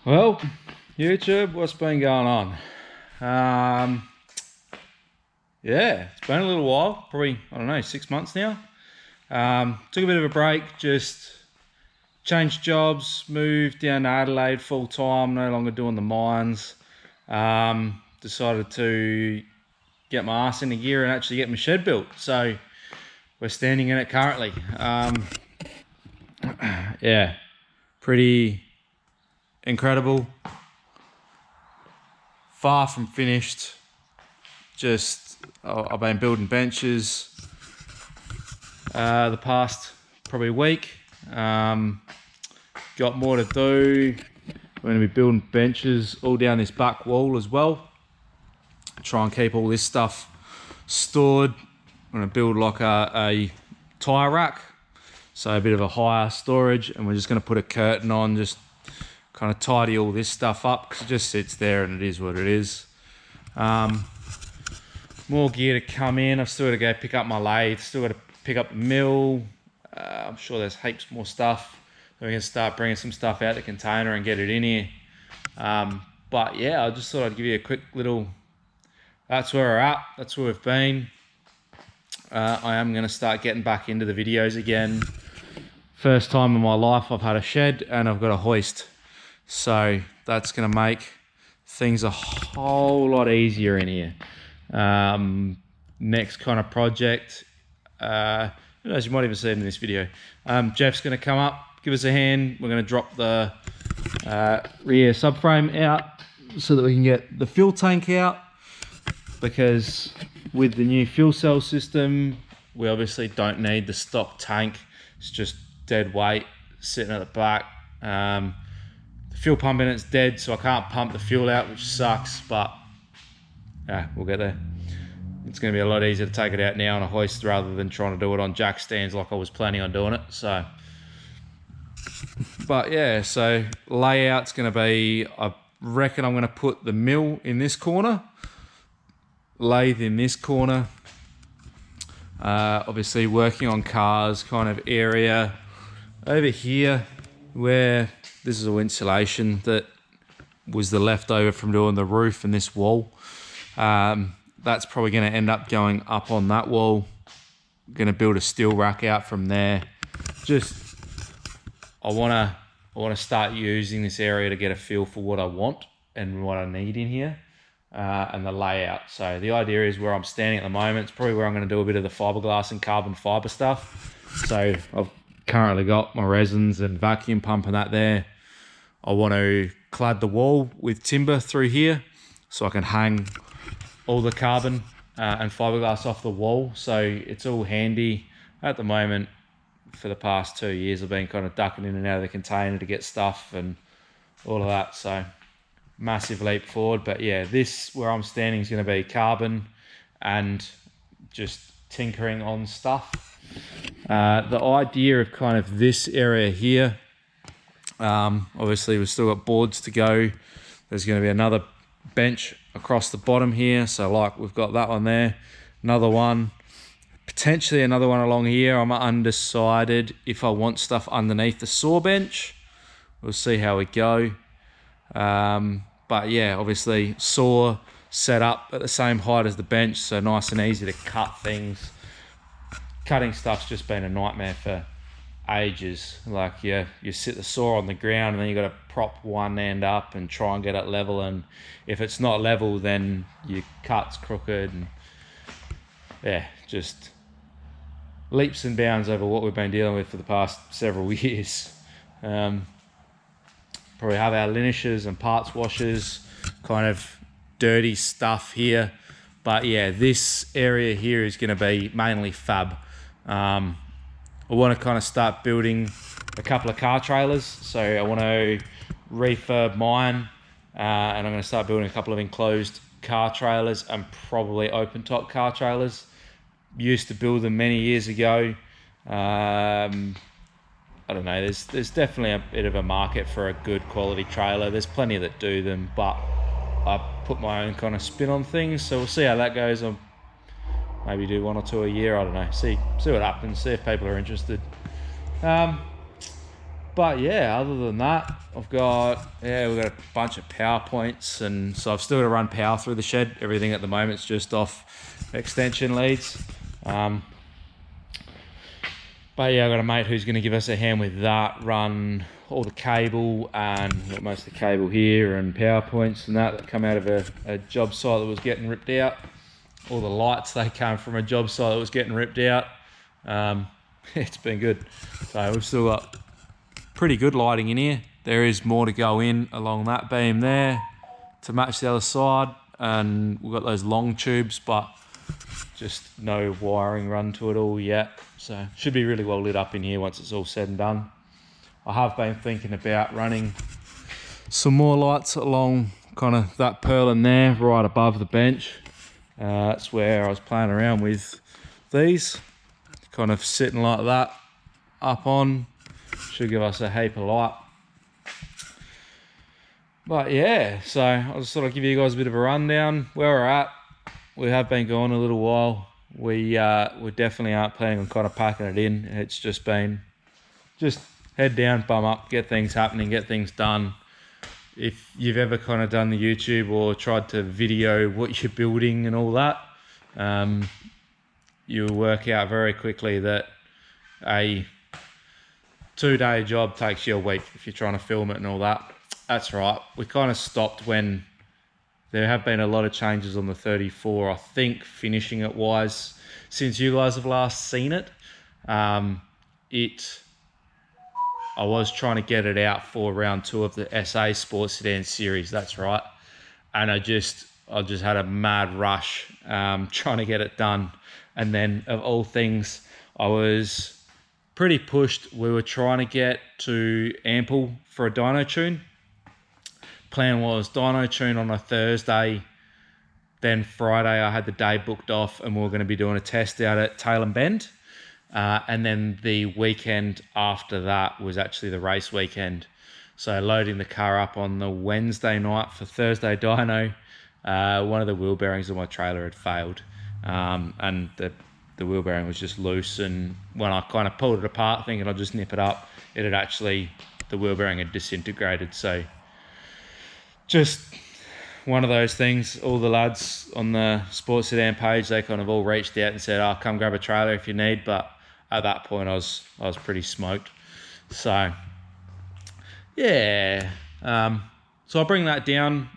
Well, YouTube, what's been going on? Yeah, it's been a little while, probably, I don't know, 6 months now. Took a bit of a break, just changed jobs, moved down to Adelaide full time, no longer doing the mines. Decided to get my ass into gear and actually get my shed built. So we're standing in it currently. Yeah, pretty incredible. Far from finished. Just I've been building benches the past probably week. Got more to do. We're going to be building benches all down this back wall as well. Try and keep all this stuff stored. I'm going to build like a tyre rack, so a bit of a higher storage, and we're just going to put a curtain on, just kind of tidy all this stuff up because it just sits there and it is what it is. More gear to come in. I've still got to go pick up my lathe, still got to pick up the mill. I'm sure there's heaps more stuff. So we're going to start bringing some stuff out the container and get it in here. But yeah, I just thought I'd give you a quick little, that's where we're at, that's where we've been. I am going to start getting back into the videos again. First time in my life I've had a shed and I've got a hoist. So that's going to make things a whole lot easier in here. Next kind of project, who knows, you might even see it in this video. Jeff's going to come up, give us a hand. We're going to drop the rear subframe out so that we can get the fuel tank out, because with the new fuel cell system we obviously don't need the stock tank. It's just dead weight sitting at the back. The fuel pump in it's dead, so I can't pump the fuel out, which sucks, but yeah, we'll get there. It's going to be a lot easier to take it out now on a hoist rather than trying to do it on jack stands like I was planning on doing it. So, but yeah, so layout's going to be, I reckon I'm going to put the mill in this corner, lathe in this corner. Obviously working on cars kind of area over here, where this is all insulation that was the leftover from doing the roof and this wall. That's probably going to end up going up on that wall. Going to build a steel rack out from there. Just I want to start using this area to get a feel for what I want and what I need in here, and the layout. So the idea is, where I'm standing at the moment, it's probably where I'm going to do a bit of the fiberglass and carbon fiber stuff. So I've currently got my resins and vacuum pump and that there. I want to clad the wall with timber through here so I can hang all the carbon and fiberglass off the wall. So it's all handy. At the moment, for the past 2 years, I've been kind of ducking in and out of the container to get stuff and all of that. So massive leap forward. But yeah, this where I'm standing is going to be carbon and just tinkering on stuff. The idea of kind of this area here, obviously we've still got boards to go. There's going to be another bench across the bottom here, so like we've got that one there, another one, potentially another one along here. I'm undecided if I want stuff underneath the saw bench. We'll see how we go. But yeah, obviously saw set up at the same height as the bench, so nice and easy to cut things. Cutting stuff's just been a nightmare for ages. Like you sit the saw on the ground and then you got to prop one end up and try and get it level, and if it's not level then your cut's crooked, and yeah, just leaps and bounds over what we've been dealing with for the past several years. Probably have our linishes and parts washers, kind of dirty stuff here, but yeah, this area here is going to be mainly fab. I want to kind of start building a couple of car trailers, so I want to refurb mine, and I'm going to start building a couple of enclosed car trailers and probably open top car trailers. Used to build them many years ago. I don't know, there's definitely a bit of a market for a good quality trailer. There's plenty that do them, but I put my own kind of spin on things, so we'll see how that goes. I'll maybe do 1 or 2 a year, I don't know, see what happens, see if people are interested. But yeah, other than that, we've got a bunch of power points, and so I've still got to run power through the shed. Everything at the moment is just off extension leads. But yeah, I've got a mate who's going to give us a hand with that, run all the cable and most of the cable here and power points and that come out of a job site that was getting ripped out. All the lights, they came from a job site that was getting ripped out. It's been good. So we've still got pretty good lighting in here. There is more to go in along that beam there to match the other side, and we've got those long tubes, but just no wiring run to it all yet. So should be really well lit up in here once it's all said and done. I have been thinking about running some more lights along kind of that purlin there right above the bench. That's where I was playing around with these, kind of sitting like that up on, should give us a heap of light. But yeah, so I'll just sort of give you guys a bit of a rundown where we're at. We have been going a little while. We definitely aren't planning on kind of packing it in. It's just been head down, bum up, get things happening, get things done. If you've ever kind of done the YouTube or tried to video what you're building and all that, you'll work out very quickly that a 2-day job takes you a week if you're trying to film it and all that. That's right. We kind of stopped when there have been a lot of changes on the 34, I think, finishing it wise, since you guys have last seen it. I was trying to get it out for round 2 of the SA Sports Sedan series, that's right. And I just had a mad rush trying to get it done. And then, of all things, I was pretty pushed. We were trying to get to Ample for a dyno tune. Plan was dyno tune on a Thursday, then Friday I had the day booked off and we were going to be doing a test out at Tail and Bend. And then the weekend after that was actually the race weekend. So loading the car up on the Wednesday night for Thursday dyno, one of the wheel bearings on my trailer had failed. And the wheel bearing was just loose, and when I kind of pulled it apart thinking I'd just nip it up, the wheel bearing had disintegrated. So just one of those things. All the lads on the Sports Sedan page, they kind of all reached out and said, come grab a trailer if you need. But at that point I was pretty smoked. So yeah, so I'll bring that down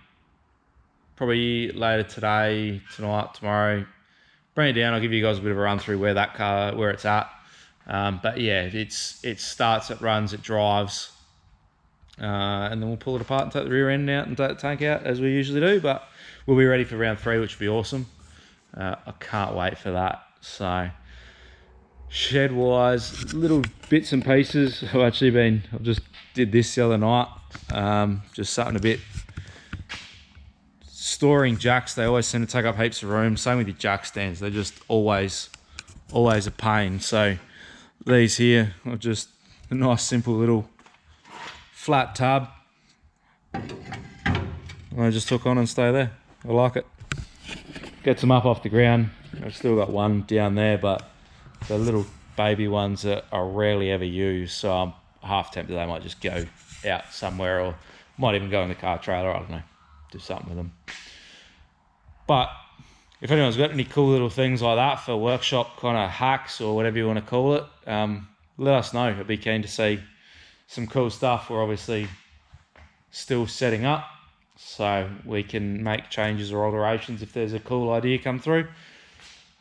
probably later today, tonight, tomorrow. Bring it down, I'll give you guys a bit of a run through where it's at. But yeah, it starts, it runs, it drives. And then we'll pull it apart and take the rear end out and take the tank out as we usually do. But we'll be ready for round 3, which will be awesome. I can't wait for that. So shed wise, little bits and pieces. I just did this the other night. Just something a bit. Storing jacks, they always seem to take up heaps of room. Same with your jack stands, they're just always a pain. So these here are just a nice simple little flat tub. I just took on and stay there. I like it. Gets them up off the ground. I've still got one down there, but the little baby ones that are rarely ever used, so I'm half tempted they might just go out somewhere, or might even go in the car trailer, I don't know, do something with them. But if anyone's got any cool little things like that for workshop kind of hacks or whatever you want to call it, let us know. I'd be keen to see some cool stuff. We're obviously still setting up, so we can make changes or alterations if there's a cool idea come through.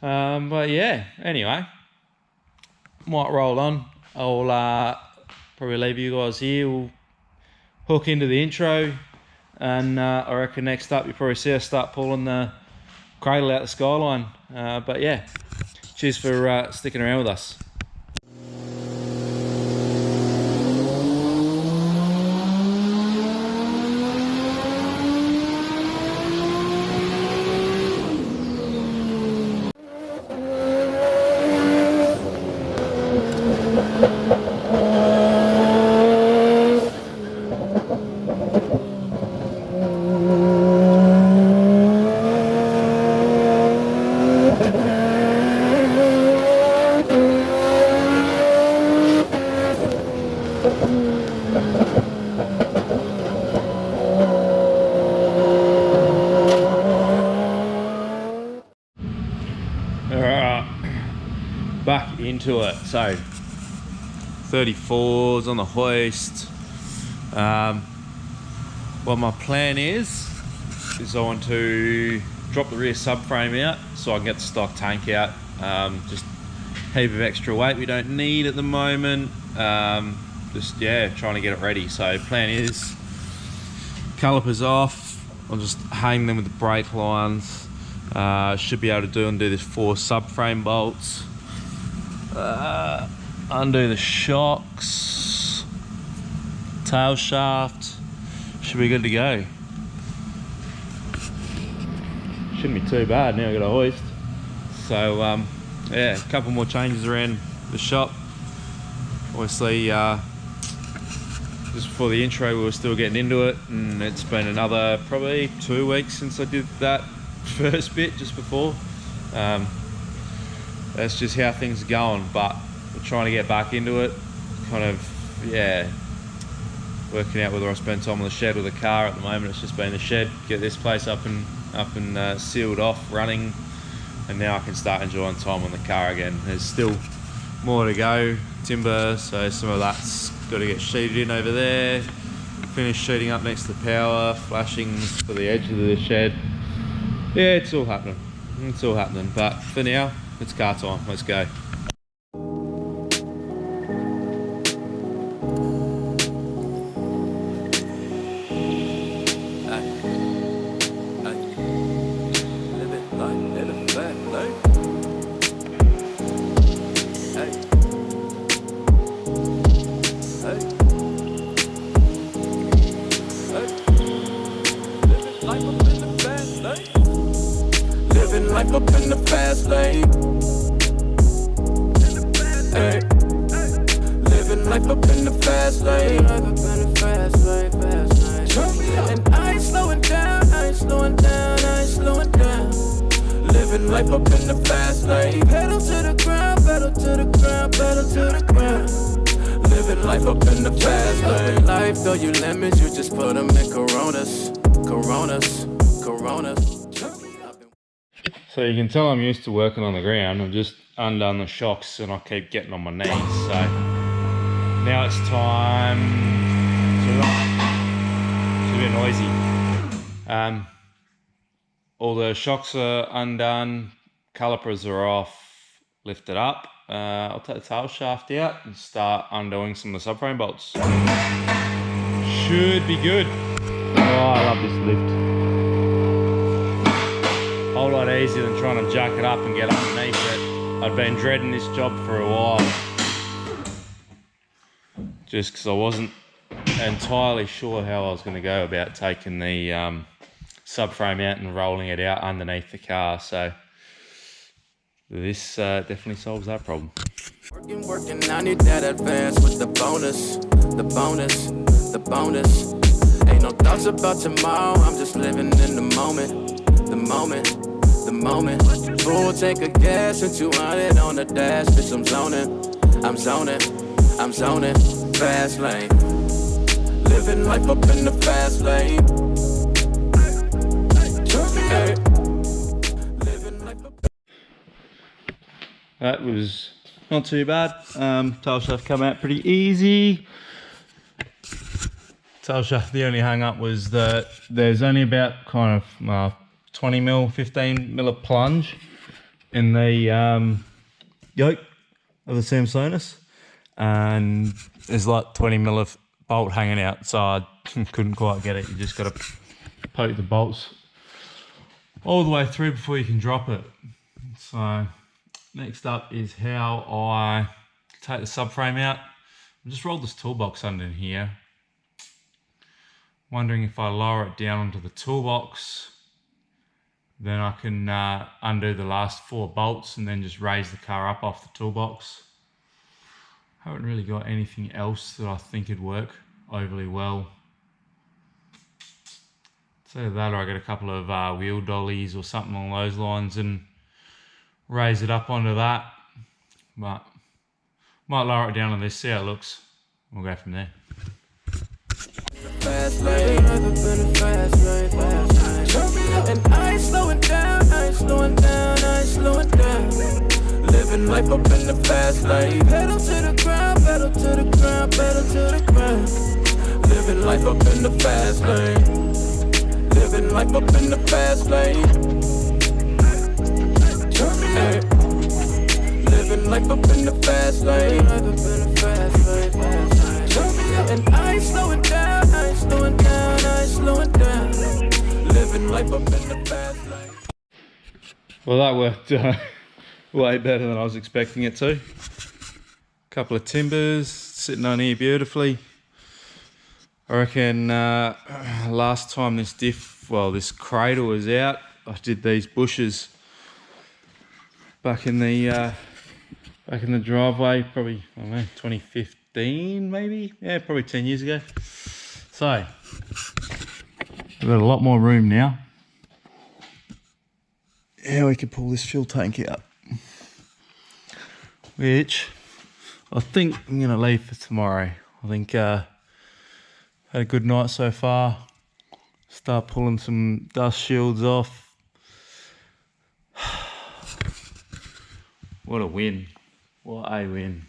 But yeah, anyway, might roll on. I'll probably leave you guys here. We'll hook into the intro, and I reckon next up you'll probably see us start pulling the cradle out the Skyline. But yeah, cheers for sticking around with us. into it. So 34s on the hoist. What my plan is I want to drop the rear subframe out so I can get the stock tank out. Just a heap of extra weight we don't need at the moment. Just trying to get it ready. So plan is calipers off. I'll just hang them with the brake lines. Should be able to undo this 4 subframe bolts. Undo the shocks. Tail shaft. Should be good to go. Shouldn't be too bad. Now I've got a hoist. So yeah, a couple more changes around the shop. Obviously just before the intro we were still getting into it, and it's been another probably 2 weeks since I did that first bit just before. That's just how things are going, but we're trying to get back into it. Kind of, working out whether I spend time on the shed or the car. At the moment it's just been the shed, get this place up and sealed off, running, and now I can start enjoying time on the car again. There's still more to go, timber, so some of that's got to get sheeted in over there, finish sheeting up next to the power, flashings for the edge of the shed. Yeah, it's all happening, but for now it's car time. Let's go. Living life up in the fast lane. Hey. Living life up in the fast lane. And I ain't slowing down, Living life up in the fast lane. Pedal to the ground, pedal to the ground, pedal to the ground. Living life up in the fast lane. Life, though you lemons, you just put them in Coronas. So you can tell I'm used to working on the ground. I've just undone the shocks and I keep getting on my knees. So now it's time to run. It's a bit noisy. All the shocks are undone, calipers are off, lifted up. I'll take the tail shaft out and start undoing some of the subframe bolts. Should be good. Oh, I love this lift. A whole lot easier than trying to jack it up and get underneath it. I've been dreading this job for a while, just because I wasn't entirely sure how I was going to go about taking the subframe out and rolling it out underneath the car. So this definitely solves that problem. Working, I need that advance with the bonus. Ain't no thoughts about tomorrow, I'm just living in the moment. Full tank of gas and 200 on the dash, bitch, I'm zoning, fast lane. Living life up in the fast lane. That was not too bad. Tail shaft come out pretty easy. Tail shaft, the only hang up was that there's only about kind of 20 mil, 15 mil of plunge in the yoke of the Samsonus, and there's like 20 mil of bolt hanging out, so I couldn't quite get it. You just got to poke the bolts all the way through before you can drop it. So next up is how I take the subframe out. I just rolled this toolbox under here. Wondering if I lower it down onto the toolbox, then I can undo the last 4 bolts and then just raise the car up off the toolbox. Haven't really got anything else that I think would work overly well. So that, or I get a couple of wheel dollies or something along those lines and raise it up onto that. But might lower it down on this, see how it looks. We'll go from there. Fast lane, and I ain't slowing down, Living Living life up in the fast lane. Pedal to the ground, pedal to the ground, pedal to the ground. Living life up in the fast lane. Living life up in the fast lane. Hey. Living life up in the fast lane. And I ain't slowing down, I ain't slowing down, I ain't slowing down. Living life up in the fast lane. Well, that worked way better than I was expecting it to. Couple of timbers sitting on here beautifully. I reckon last time this this cradle was out, I did these bushes back in the driveway, probably, I don't know, 2015 maybe? Yeah, probably 10 years ago. So, we've got a lot more room now. Yeah, we could pull this fuel tank out, which I think I'm gonna leave for tomorrow. I think had a good night so far. Start pulling some dust shields off. What a win. What a win.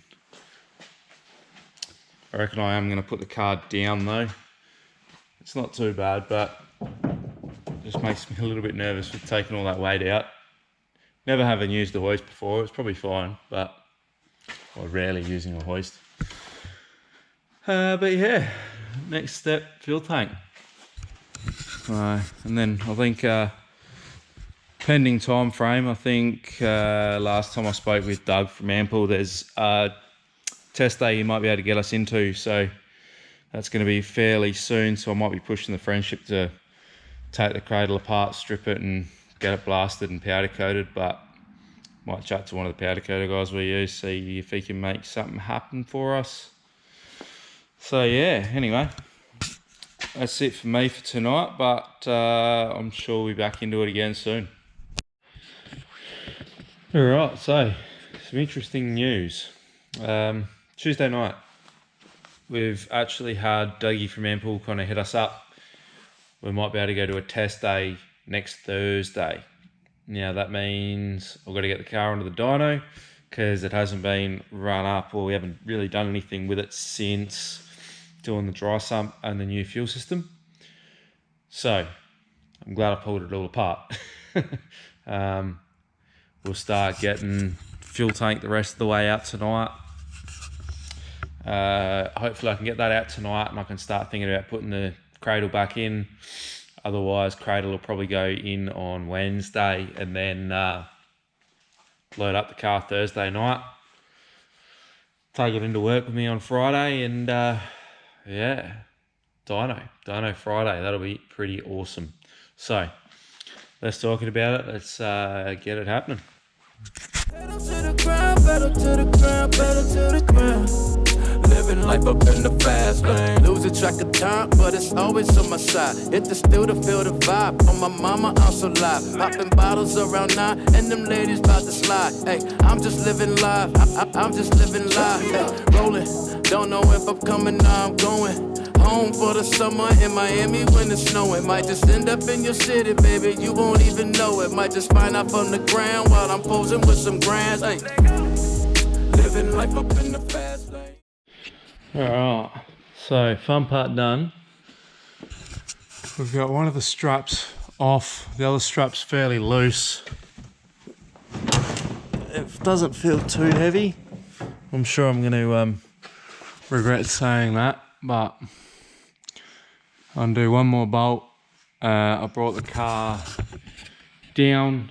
I reckon I am gonna put the car down though. It's not too bad, but just makes me a little bit nervous with taking all that weight out. Never having used a hoist before, it's probably fine, but I'm rarely using a hoist. But yeah, next step, fuel tank. And then I think pending time frame, I think last time I spoke with Doug from Ample, there's a test day he might be able to get us into, so that's going to be fairly soon. So I might be pushing the friendship to take the cradle apart, strip it and get it blasted and powder coated, but might chat to one of the powder coater guys we use, see if he can make something happen for us. So yeah, anyway, that's it for me for tonight, but I'm sure we'll be back into it again soon. Alright, so some interesting news. Tuesday night, we've actually had Dougie from Ample kind of hit us up. We might be able to go to a test day next Thursday. Now that means I've got to get the car onto the dyno because it hasn't been run up, or we haven't really done anything with it since doing the dry sump and the new fuel system. So I'm glad I pulled it all apart. We'll start getting fuel tank the rest of the way out tonight. Hopefully I can get that out tonight and I can start thinking about putting the cradle back in. Otherwise, cradle will probably go in on Wednesday and then load up the car Thursday night. Take it into work with me on Friday and yeah, dyno Friday. That'll be pretty awesome. So let's talk about it. Let's get it happening. Pedal to the ground, pedal to the ground, pedal to the ground. Living life up in the fast lane. Losing track of time, but it's always on my side. Hit the still to feel the vibe. On my mama, I'm so live. Popping bottles around 9, and them ladies about to slide. Hey, I'm just living life. I'm just living life. Hey, rolling. Don't know if I'm coming, now I'm going home for the summer in Miami when it's snowing. Might just end up in your city, baby. You won't even know it. Might just find out from the ground while I'm posing with some grands. Hey, living life up in the fast lane. Alright, so fun part done. We've got one of the straps off, the other strap's fairly loose. It doesn't feel too heavy. I'm sure I'm going to regret saying that, but undo one more bolt. I brought the car down,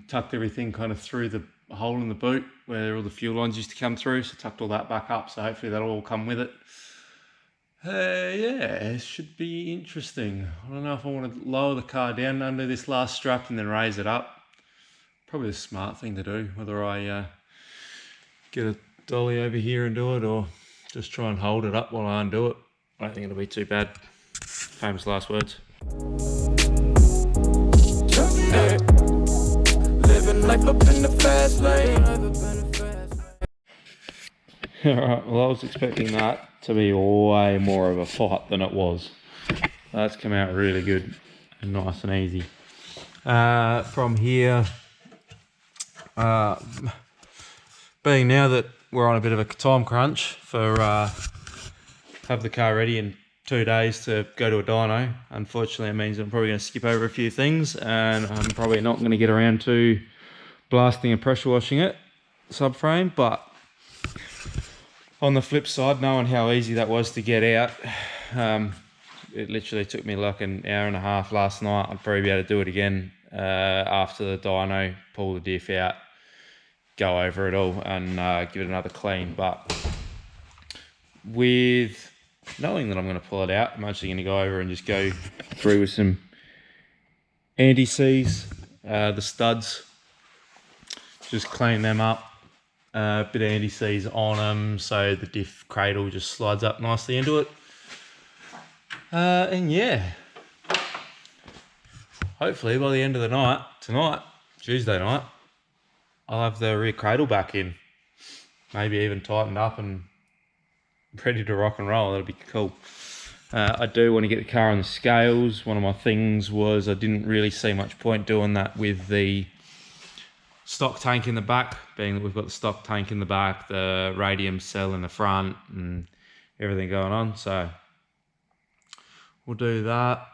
tucked everything kind of through the hole in the boot where all the fuel lines used to come through, so tucked all that back up, so hopefully that'll all come with it. Yeah, it should be interesting. I don't know if I want to lower the car down under this last strap and then raise it up. Probably the smart thing to do, whether I get a dolly over here and do it or just try and hold it up while I undo it. I don't think it'll be too bad. Famous last words. Hey, living life up in the fast lane. Alright, well I was expecting that to be way more of a fight than it was. That's come out really good and nice and easy. From here, being now that we're on a bit of a time crunch for have the car ready in 2 days to go to a dyno, unfortunately it means I'm probably going to skip over a few things, and I'm probably not going to get around to blasting and pressure washing it, subframe. But on the flip side, knowing how easy that was to get out, it literally took me like an hour and a half last night. I'd probably be able to do it again after the dyno, pull the diff out, go over it all and give it another clean. But with knowing that I'm going to pull it out, I'm actually going to go over and just go through with some anti-seize, the studs, just clean them up, a bit of anti-seize on them so the diff cradle just slides up nicely into it. And yeah, hopefully by the end of the night, tonight, Tuesday night, I'll have the rear cradle back in, maybe even tightened up and ready to rock and roll. That'll be cool. I do want to get the car on the scales. One of my things was I didn't really see much point doing that with the stock tank in the back, being that we've got the stock tank in the back, the radium cell in the front and everything going on. So we'll do that.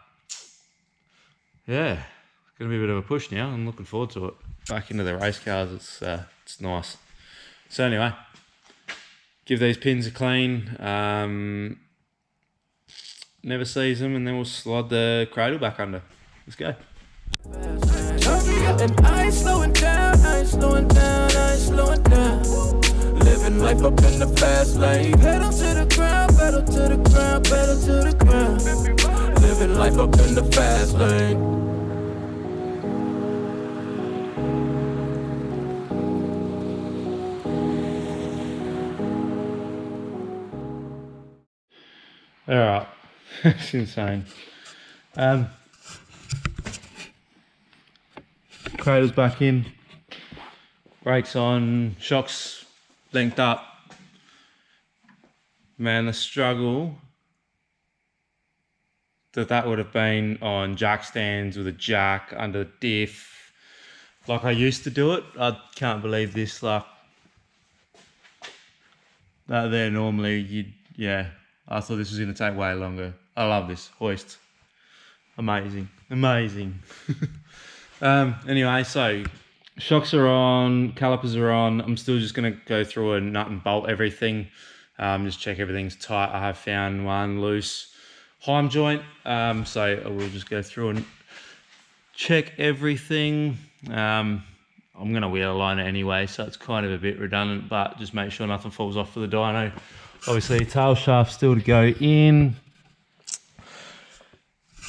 Yeah, it's going to be a bit of a push now. I'm looking forward to it. Back into the race cars, it's nice. So anyway, give these pins a clean, never seize them, and then we'll slide the cradle back under. Let's go. And I ain't slowing down, I ain't slowing down, I ain't slowing down. Living life up in the fast lane. Pedal to the ground, pedal to the ground, pedal to the ground. Living life up in the fast lane. Alright, it's insane. Cradle's back in, brakes on, shocks linked up. Man, the struggle that would have been on jack stands with a jack under the diff, like I used to do it. I can't believe this, like that there normally yeah, I thought this was going to take way longer. I love this hoist. Amazing, amazing. Anyway, so shocks are on, calipers are on. I'm still just going to go through and nut and bolt everything. Just check everything's tight. I have found one loose heim joint, so I will just go through and check everything. I'm going to wheel align it anyway, so it's kind of a bit redundant, but just make sure nothing falls off for the dyno. Obviously, tail shaft still to go in.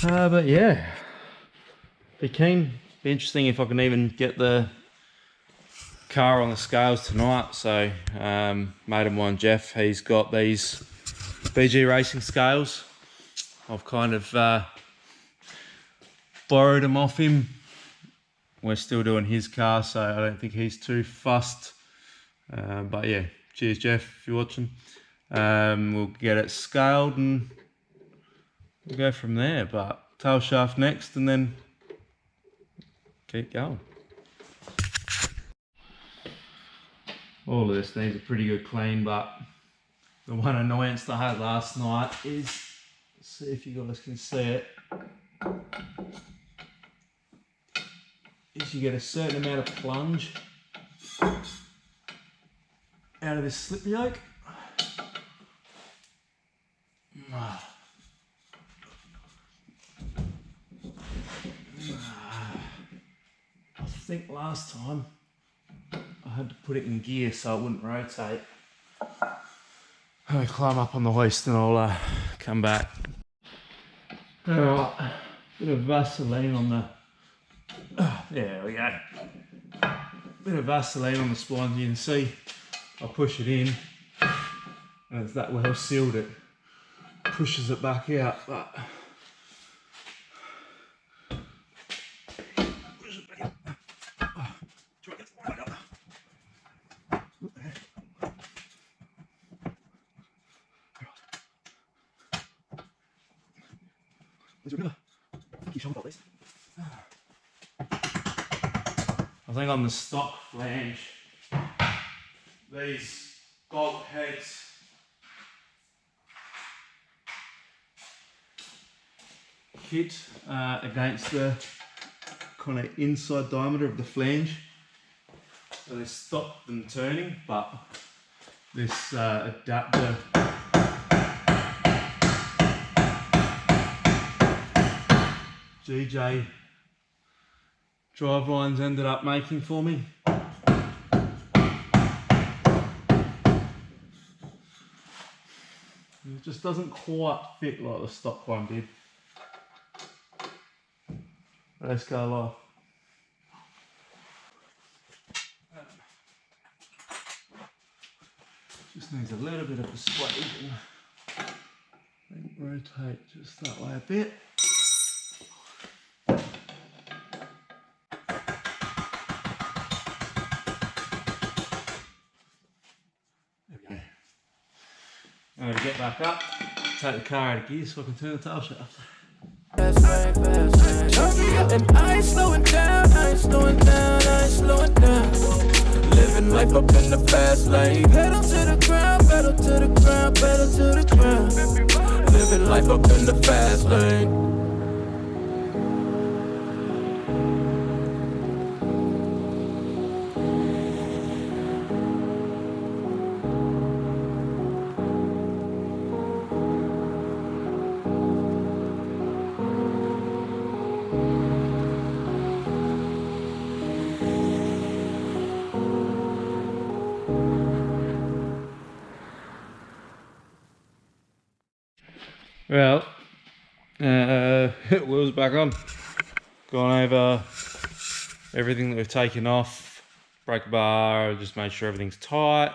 But yeah, be keen. Be interesting if I can even get the car on the scales tonight. So, mate of mine, Jeff, he's got these BG Racing scales. I've kind of borrowed them off him. We're still doing his car, so I don't think he's too fussed. But yeah, cheers, Jeff, if you're watching. We'll get it scaled and we'll go from there. But tail shaft next, and then keep going. All of this needs a pretty good clean, but the one annoyance that I had last night is, let's see if you guys can see it, is you get a certain amount of plunge out of this slip yoke. I think last time I had to put it in gear so it wouldn't rotate. I'll climb up on the hoist and I'll come back. Alright, bit of Vaseline on the, there we go. Bit of Vaseline on the spline, you can see I push it in and it's that well sealed, it pushes it back out, but I think on the stock flange these bolt heads hit against the kind of inside diameter of the flange, so they stop them turning, but this adapter GJ drive lines ended up making for me. It just doesn't quite fit like the stock one did. Let's go live. Just needs a little bit of persuasion. Rotate just that way a bit. There we go. Now to get back up, take the car out of gear so I can turn the tail shaft. Fast lane. And I ain't slowing down, I ain't slowing down, I ain't slowing down. Living life up in the fast lane. Pedal to the ground, pedal to the ground, pedal to the ground. Living life up in the fast lane. Well, wheels back on. Gone over everything that we've taken off. Brake bar, just made sure everything's tight.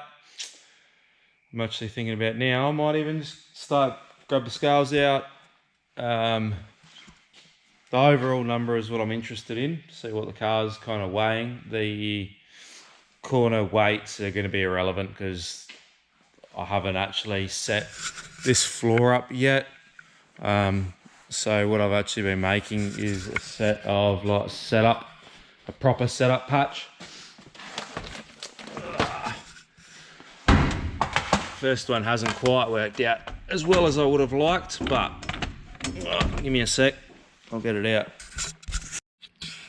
I'm actually thinking about now, I might even just grab the scales out. The overall number is what I'm interested in, see what the car's kind of weighing. The corner weights are going to be irrelevant because I haven't actually set this floor up yet. So what I've actually been making is a set of like a proper setup patch. First one hasn't quite worked out as well as I would have liked, but give me a sec, I'll get it out.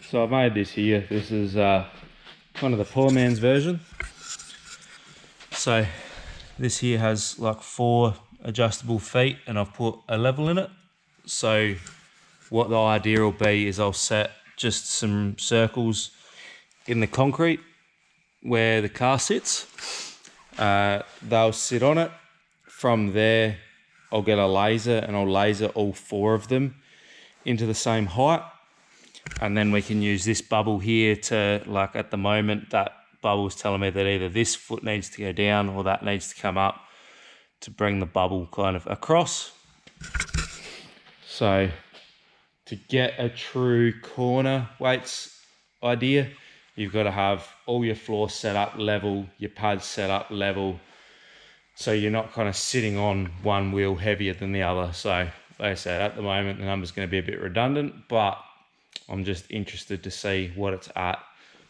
So I've made this here. This is kind of the poor man's version. So this here has like 4 adjustable feet and I've put a level in it. So what the idea will be is I'll set just some circles in the concrete where the car sits. They'll sit on it. From there I'll get a laser and I'll laser all 4 of them into the same height, and then we can use this bubble here to, like at the moment that bubble's telling me that either this foot needs to go down or that needs to come up to bring the bubble kind of across. So to get a true corner weights idea, you've got to have all your floor set up level, your pads set up level, so you're not kind of sitting on one wheel heavier than the other. So like I said, at the moment the number's going to be a bit redundant, but I'm just interested to see what it's at.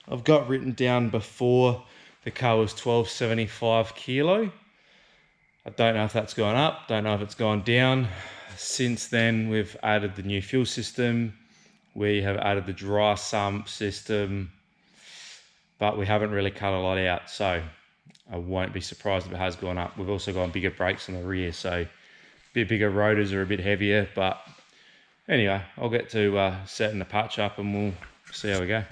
I've got written down before the car was 1275 kilo. I don't know if that's gone up, don't know if it's gone down. Since then, we've added the new fuel system. We have added the dry sump system, but we haven't really cut a lot out. So I won't be surprised if it has gone up. We've also got bigger brakes on the rear, so a bit bigger rotors are a bit heavier. But anyway, I'll get to setting the patch up and we'll see how we go.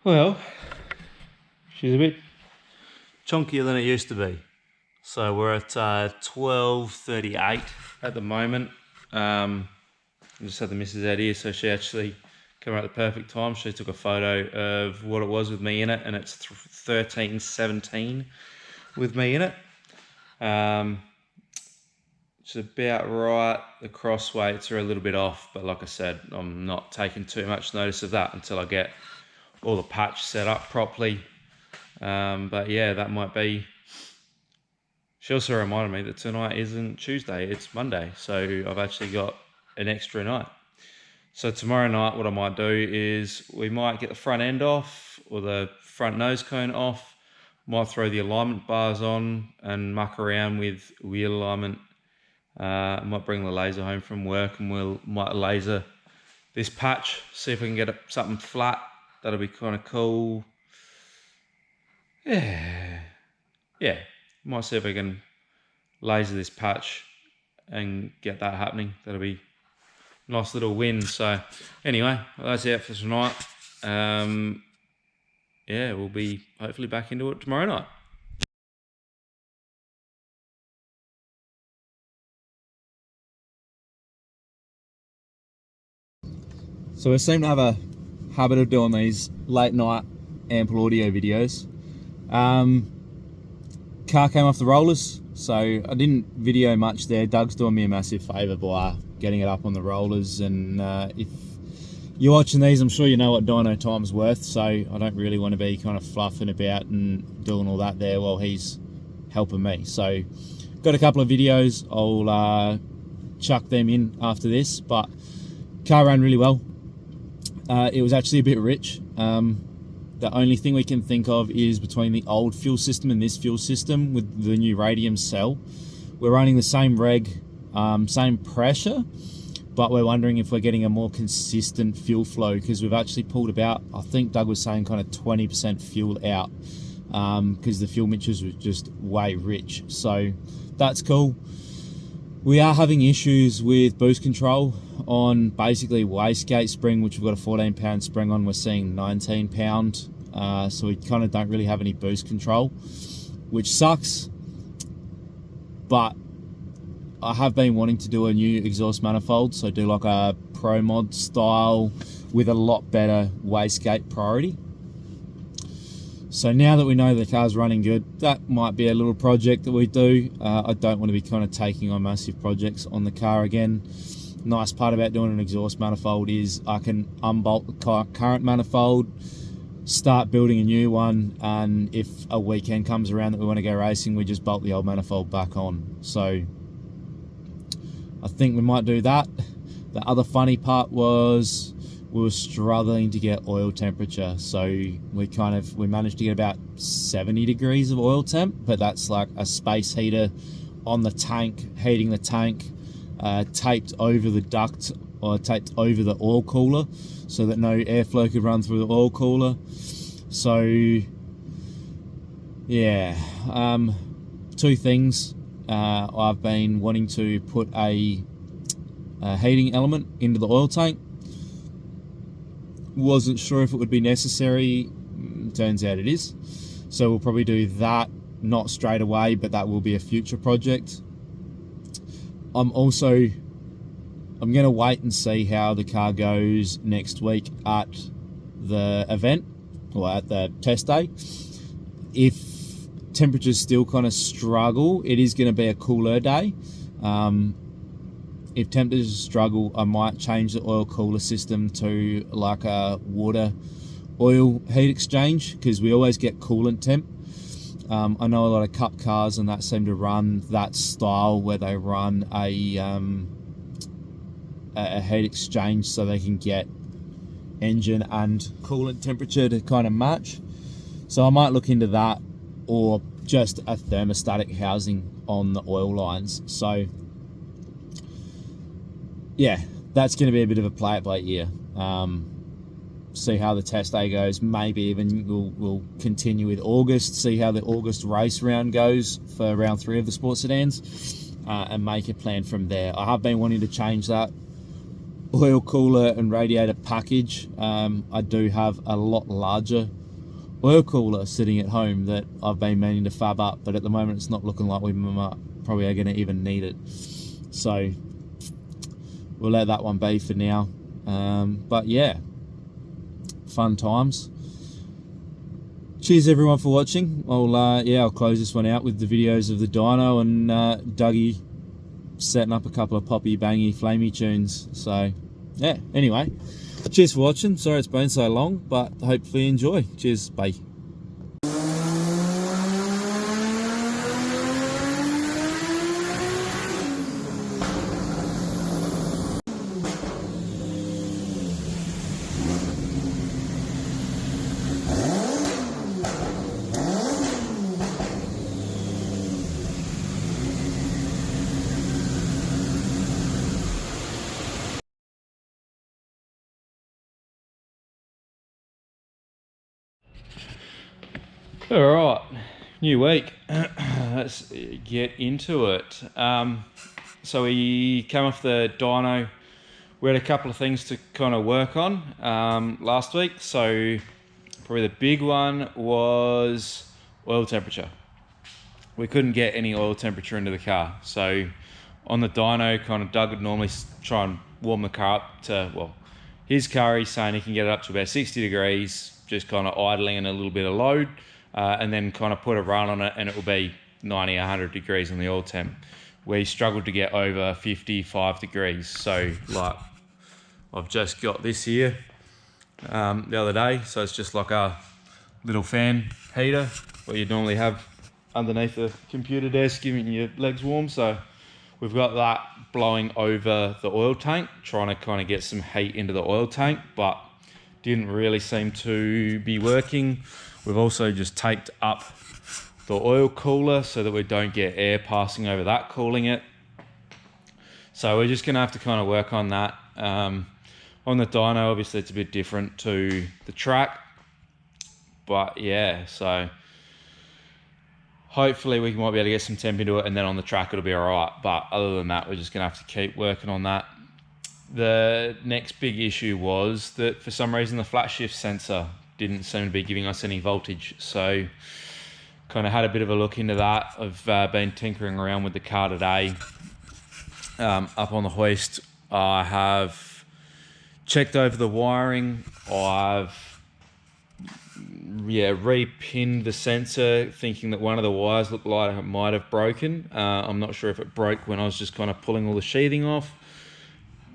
Well, she's a bit chunkier than it used to be. So we're at 1238 at the moment. I just had the missus out here, so she actually came out at the perfect time. She took a photo of what it was with me in it, and it's 13:17 with me in it. It's about right. The cross weights are a little bit off, but like I said, I'm not taking too much notice of that until I get all the patch set up properly. But yeah, that might be. She also reminded me that tonight isn't Tuesday, it's Monday, so I've actually got an extra night. So tomorrow night, what I might do is we might get the front end off or the front nose cone off. Might throw the alignment bars on and muck around with wheel alignment. I might bring the laser home from work and might laser this patch, see if we can get something flat. That'll be kind of cool. Yeah, might see if I can laser this patch and get that happening. That'll be a nice little win. So anyway, that's it for tonight. Yeah, we'll be hopefully back into it tomorrow night. So we seem to have a habit of doing these late night ample audio videos. Car came off the rollers, so I didn't video much there. Doug's doing me a massive favour by getting it up on the rollers, and if you're watching these, I'm sure you know what dyno time's worth, so I don't really want to be kind of fluffing about and doing all that there while he's helping me. So got a couple of videos, I'll chuck them in after this, but car ran really well. It was actually a bit rich. The only thing we can think of is between the old fuel system and this fuel system with the new radium cell. We're running the same reg, same pressure, but we're wondering if we're getting a more consistent fuel flow, because we've actually pulled about, I think Doug was saying kind of 20% fuel out, because the fuel mixtures were just way rich. So that's cool. We are having issues with boost control on basically wastegate spring, which we've got a 14-pound spring on. We're seeing 19-pound, so we kind of don't really have any boost control, which sucks. But I have been wanting to do a new exhaust manifold, so do like a Pro Mod style with a lot better wastegate priority. So now that we know the car's running good, that might be a little project that we do. I don't want to be kind of taking on massive projects on the car again. Nice part about doing an exhaust manifold is I can unbolt the current manifold, start building a new one, and if a weekend comes around that we want to go racing, we just bolt the old manifold back on. So I think we might do that. The other funny part was we were struggling to get oil temperature, so we managed to get about 70 degrees of oil temp, but that's like a space heater on the tank, heating the tank, taped over the duct or taped over the oil cooler so that no airflow could run through the oil cooler. So yeah, two things. I've been wanting to put a heating element into the oil tank. Wasn't sure if it would be necessary. Turns out it is. So we'll probably do that, not straight away, but that will be a future project. I'm going to wait and see how the car goes next week at the event, or at the test day. If temperatures still kind of struggle, it is going to be a cooler day. If temperatures struggle, I might change the oil cooler system to like a water oil heat exchange, because we always get coolant temp. I know a lot of cup cars and that seem to run that style where they run a heat exchange so they can get engine and coolant temperature to kind of match. So I might look into that, or just a thermostatic housing on the oil lines. So yeah, that's going to be a bit of a play it by ear. See how the test day goes. Maybe even we'll continue with August, see how the August race round goes for round 3 of the sports sedans, and make a plan from there. I have been wanting to change that oil cooler and radiator package. I do have a lot larger oil cooler sitting at home that I've been meaning to fab up, but at the moment it's not looking like we probably are going to even need it. So we'll let that one be for now. But yeah, fun times. Cheers everyone for watching. I'll close this one out with the videos of the dyno and Dougie setting up a couple of poppy bangy flamey tunes. So yeah, anyway, cheers for watching. Sorry it's been so long, but hopefully you enjoy. Cheers, bye. All right, new week. Let's get into it. So we came off the dyno. We had a couple of things to kind of work on last week. So probably the big one was oil temperature. We couldn't get any oil temperature into the car. So on the dyno, kind of Doug would normally try and warm the car up to, well, his car, he's saying he can get it up to about 60 degrees, just kind of idling in a little bit of load. And then kind of put a run on it and it will be 90, 100 degrees on the oil temp. We struggled to get over 55 degrees. So like I've just got this here the other day. So it's just like a little fan heater, what you'd normally have underneath the computer desk, giving your legs warm. So we've got that blowing over the oil tank, trying to kind of get some heat into the oil tank, but didn't really seem to be working. We've also just taped up the oil cooler so that we don't get air passing over that, cooling it. So we're just gonna have to kind of work on that. On the dyno, obviously it's a bit different to the track, but yeah, so hopefully we might be able to get some temp into it and then on the track it'll be all right. But other than that, we're just gonna have to keep working on that. The next big issue was that for some reason the flat shift sensor didn't seem to be giving us any voltage. So kind of had a bit of a look into that. I've been tinkering around with the car today. Up on the hoist, I have checked over the wiring. I've re-pinned the sensor, thinking that one of the wires looked like it might have broken. I'm not sure if it broke when I was just kind of pulling all the sheathing off.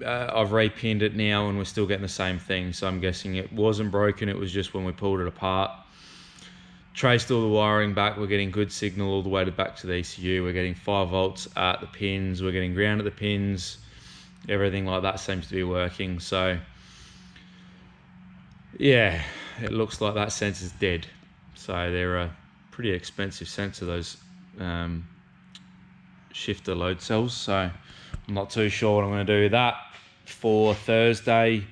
I've re-pinned it now and we're still getting the same thing, so I'm guessing it wasn't broken, it was just when we pulled it apart. Traced all the wiring back, we're getting good signal all the way back to the ECU. We're getting 5 volts at the pins, we're getting ground at the pins, everything like that seems to be working. So yeah, it looks like that sensor's dead. So they're a pretty expensive sensor, those shifter load cells, so I'm not too sure what I'm going to do with that. For Thursday,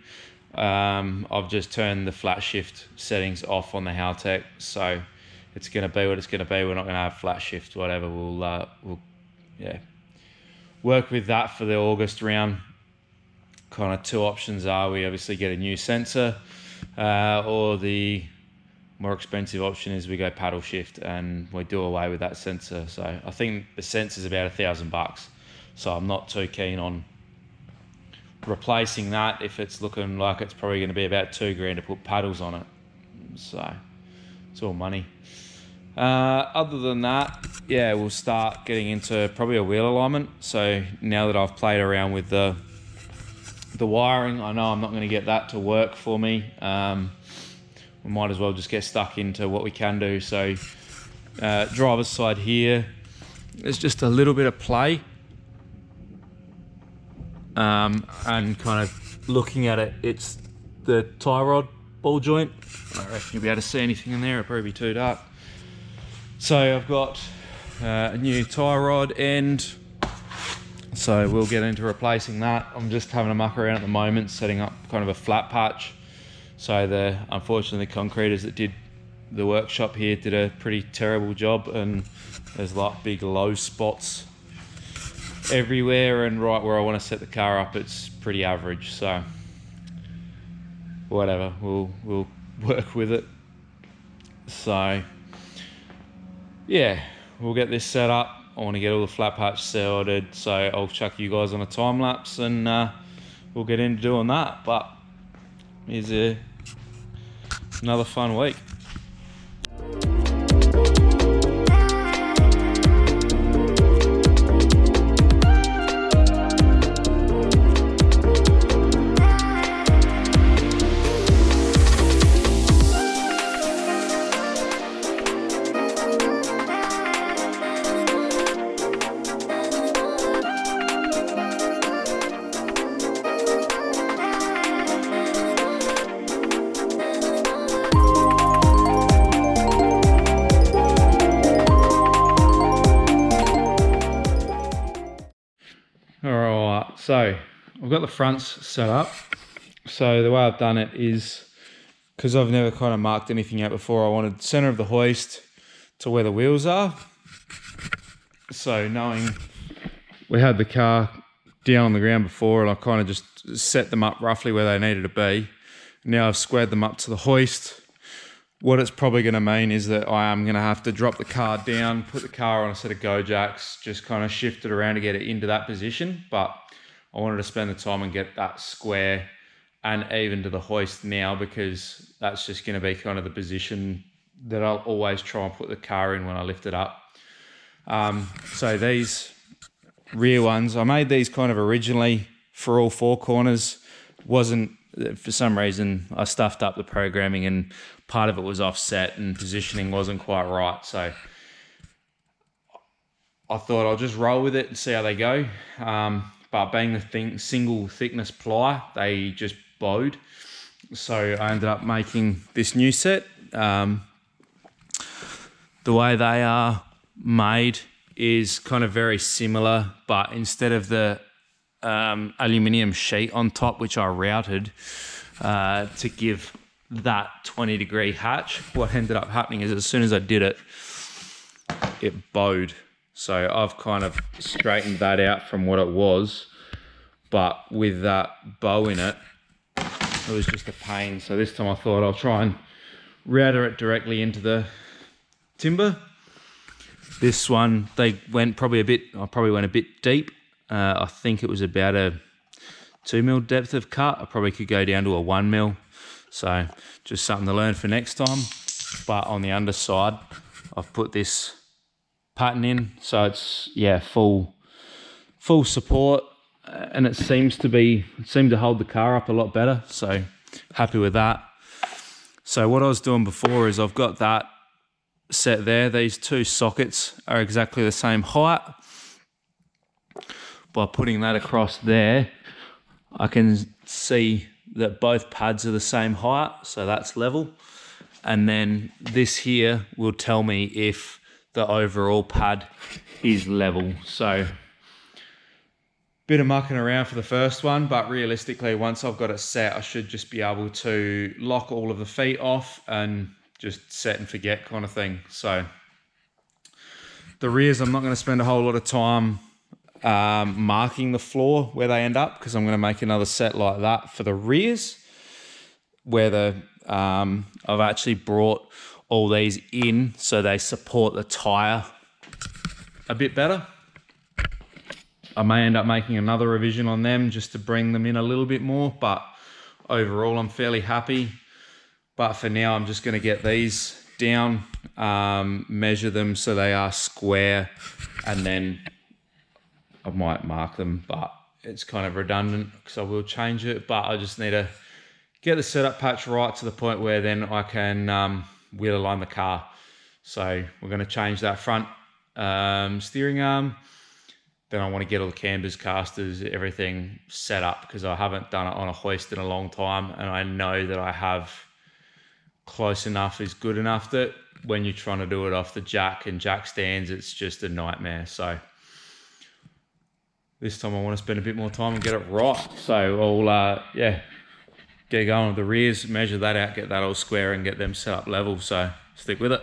I've just turned the flat shift settings off on the Haltech, so it's going to be what it's going to be. We're not going to have flat shift, whatever. We'll work with that for the August round. Kind of two options are we obviously get a new sensor, or the more expensive option is we go paddle shift and we do away with that sensor. So I think the sensor's about $1,000, so I'm not too keen on replacing that if it's looking like it's probably going to be about $2,000 to put paddles on it. So it's all money. Other than that, yeah, we'll start getting into probably a wheel alignment. So now that I've played around with the wiring, I know I'm not going to get that to work for me. We might as well just get stuck into what we can do. So driver's side here, there's just a little bit of play. And kind of looking at it, it's the tie rod ball joint. I don't reckon you'll be able to see anything in there, it'll probably be too dark. So I've got a new tie rod end, so we'll get into replacing that. I'm just having a muck around at the moment, setting up kind of a flat patch. So unfortunately the concreters that did the workshop here did a pretty terrible job, and there's like big low spots everywhere, and right where I want to set the car up it's pretty average. So whatever, we'll work with it. So yeah, we'll get this set up. I want to get all the flat patch sorted, so I'll chuck you guys on a time lapse and we'll get into doing that. But here's a another fun week. Alright, so I've got the fronts set up. So the way I've done it is, because I've never kind of marked anything out before, I wanted the center of the hoist to where the wheels are. So knowing we had the car down on the ground before, and I kind of just set them up roughly where they needed to be. Now I've squared them up to the hoist. What it's probably going to mean is that I am going to have to drop the car down, put the car on a set of go jacks, just kind of shift it around to get it into that position. But I wanted to spend the time and get that square and even to the hoist now, because that's just going to be kind of the position that I'll always try and put the car in when I lift it up. So these rear ones, I made these kind of originally for all four corners. Wasn't, for some reason, I stuffed up the programming and part of it was offset and positioning wasn't quite right. So I thought I'll just roll with it and see how they go. But being the single thickness ply, they just bowed. So I ended up making this new set. The way they are made is kind of very similar, but instead of the aluminium sheet on top, which I routed to give that 20-degree hatch, what ended up happening is as soon as I did it, it bowed. So I've kind of straightened that out from what it was, but with that bow in it, it was just a pain. So this time I thought I'll try and router it directly into the timber. This one, they went probably I probably went a bit deep. I think it was about a 2 mil depth of cut. I probably could go down to a 1 mil. So just something to learn for next time. But on the underside, I've put this pattern in. So it's, yeah, full support. And it seemed to hold the car up a lot better. So happy with that. So what I was doing before is I've got that set there. These two sockets are exactly the same height. By putting that across there, I can see that both pads are the same height, so that's level. And then this here will tell me if the overall pad is level. So bit of mucking around for the first one, but realistically, once I've got it set, I should just be able to lock all of the feet off and just set and forget kind of thing. So the rears, I'm not going to spend a whole lot of time marking the floor where they end up, because I'm going to make another set like that for the rears, where I've actually brought all these in so they support the tire a bit better. I may end up making another revision on them just to bring them in a little bit more, but overall I'm fairly happy. But for now, I'm just going to get these down, measure them so they are square, and then I might mark them, but it's kind of redundant because I will change it. But I just need to get the setup patch right to the point where then I can wheel align the car. So we're going to change that front steering arm. Then I want to get all the cambers, casters, everything set up, because I haven't done it on a hoist in a long time, and I know that I have close enough is good enough that when you're trying to do it off the jack and jack stands, it's just a nightmare. So this time I want to spend a bit more time and get it right. So I'll get going with the rears, measure that out, get that all square and get them set up level. So stick with it.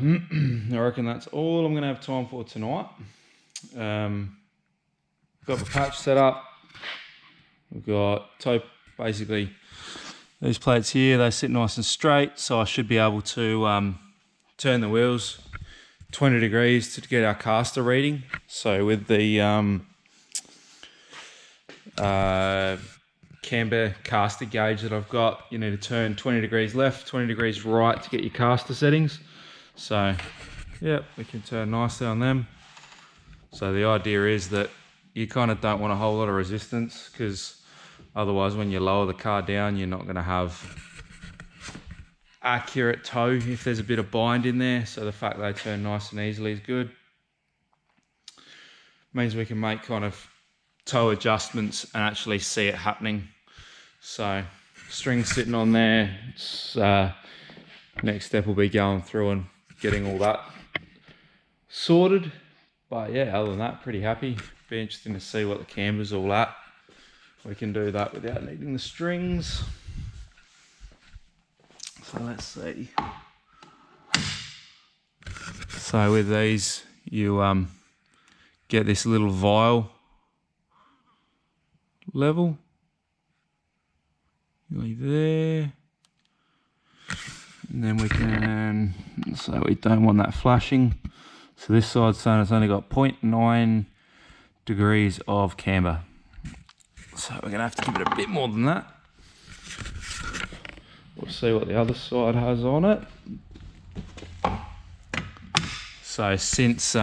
well, I reckon that's all I'm going to have time for tonight. Got the patch set up. We've got basically these plates here, they sit nice and straight, so I should be able to turn the wheels 20 degrees to get our caster reading. So with the camber caster gauge that I've got, you need to turn 20 degrees left, 20 degrees right to get your caster settings. So yeah, we can turn nicely on them. So the idea is that you kind of don't want a whole lot of resistance, because otherwise when you lower the car down, you're not going to have accurate toe if there's a bit of bind in there. So the fact they turn nice and easily is good. Means we can make kind of toe adjustments and actually see it happening. So string sitting on there. Next step will be going through and getting all that sorted. But yeah, other than that, pretty happy. Be interesting to see what the camber's all at. We can do that without needing the strings. So let's see. So with these, you get this little vial level. Leave there. And then we can, so we don't want that flashing. So this side's saying it's only got 0.9 degrees of camber. So we're gonna have to give it a bit more than that. We'll see what the other side has on it. So since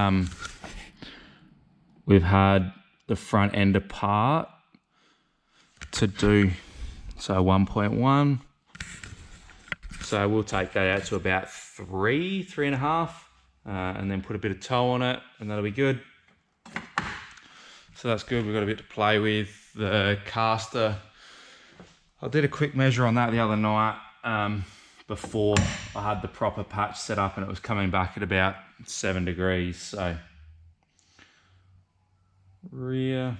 we've had the front end apart to do, so 1.1. So we'll take that out to about 3.5, and then put a bit of toe on it, and that'll be good. So that's good. We've got a bit to play with. The caster, I did a quick measure on that the other night before I had the proper patch set up, and it was coming back at about 7 degrees. So rear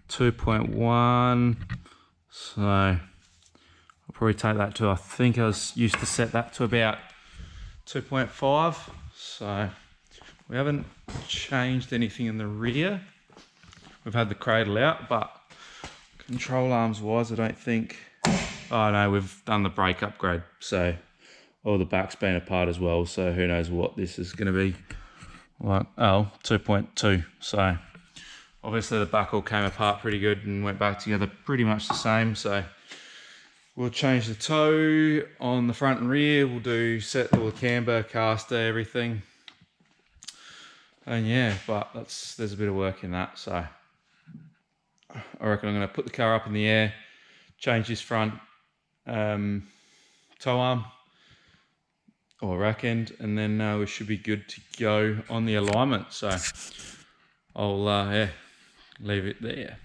2.1. So I'll probably take that to, I think I was used to set that to about 2.5. So we haven't changed anything in the rear. We've had the cradle out, but control arms wise, I don't think. Oh no, we've done the brake upgrade. So all the back's been apart as well. So who knows what this is going to be like. Oh, 2.2. So obviously the back all came apart pretty good and went back together pretty much the same. So we'll change the toe on the front and rear. We'll do set all the camber, caster, everything. And yeah, but there's a bit of work in that. So I reckon I'm going to put the car up in the air, change this front toe arm or rack end, and then we should be good to go on the alignment. So I'll leave it there.